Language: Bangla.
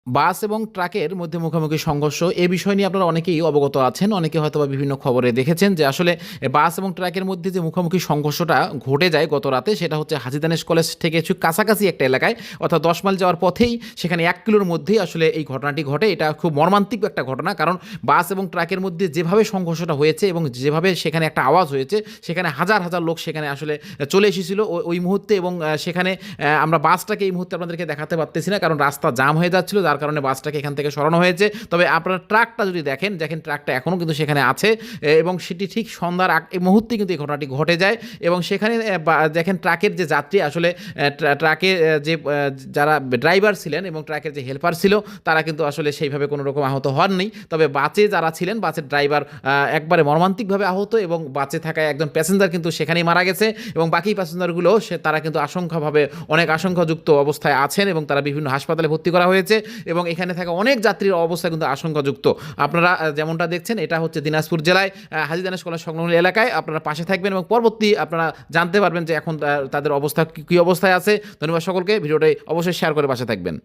বাস এবং ট্রাকের মধ্যে মুখোমুখি সংঘর্ষ এ বিষয় নিয়ে আপনারা অনেকেই অবগত আছেন, অনেকে হয়তোবা বিভিন্ন খবরে দেখেছেন যে আসলে বাস এবং ট্রাকের মধ্যে যে মুখোমুখি সংঘর্ষটা ঘটে যায় গত রাতে, সেটা হচ্ছে হাজী দানেশ কলেজ থেকে একটু কাছাকাছি একটা এলাকায়, অর্থাৎ 10 মাইল যাওয়ার পথেই সেখানে 1 কিলোর মধ্যেই আসলে এই ঘটনাটি ঘটে। এটা খুব মর্মান্তিক একটা ঘটনা, কারণ বাস এবং ট্রাকের মধ্যে যেভাবে সংঘর্ষটা হয়েছে এবং যেভাবে সেখানে একটা আওয়াজ হয়েছে, সেখানে হাজার হাজার লোক সেখানে আসলে চলে এসেছিল ওই মুহূর্তে। এবং সেখানে আমরা বাসটাকে এই মুহূর্তে আপনাদেরকে দেখাতে পারতেছি না, কারণ রাস্তা জাম হয়ে যাচ্ছিল, যার কারণে বাসটাকে এখান থেকে সরানো হয়েছে। তবে আপনারা ট্রাকটা যদি দেখেন ট্রাকটা এখনও কিন্তু সেখানে আছে, এবং সেটি ঠিক সন্ধ্যার এই মুহূর্তে কিন্তু এই ঘটনাটি ঘটে যায়। এবং সেখানে দেখেন ট্রাকের যে যাত্রী আসলে ট্রাকে যে যারা ড্রাইভার ছিলেন এবং ট্রাকের যে হেল্পার ছিল, তারা কিন্তু আসলে সেইভাবে কোনো রকম আহত হননি। তবে বাসে যারা ছিলেন, বাসের ড্রাইভার একবারে মর্মান্তিকভাবে আহত, এবং বাসে থাকা একজন প্যাসেঞ্জার কিন্তু সেখানেই মারা গেছে। এবং বাকি প্যাসেঞ্জারগুলো তারা কিন্তু অনেক আশঙ্কাযুক্ত অবস্থায় আছেন, এবং তারা বিভিন্ন হাসপাতালে ভর্তি করা হয়েছে। এবং এখানে থাকা অনেক যাত্রীর অবস্থা কিন্তু আশঙ্কাযুক্ত। আপনারা যেমনটা দেখছেন, এটা হচ্ছে দিনাজপুর জেলায় হাজী দানেশ কলেজ সংলগ্ন এলাকায়। আপনারা পাশে থাকবেন এবং পরবর্তী আপনারা জানতে পারবেন যে এখন তাদের অবস্থা কী অবস্থায় আছে। ধন্যবাদ সকলকে, ভিডিওটি অবশ্যই শেয়ার করে পাশে থাকবেন।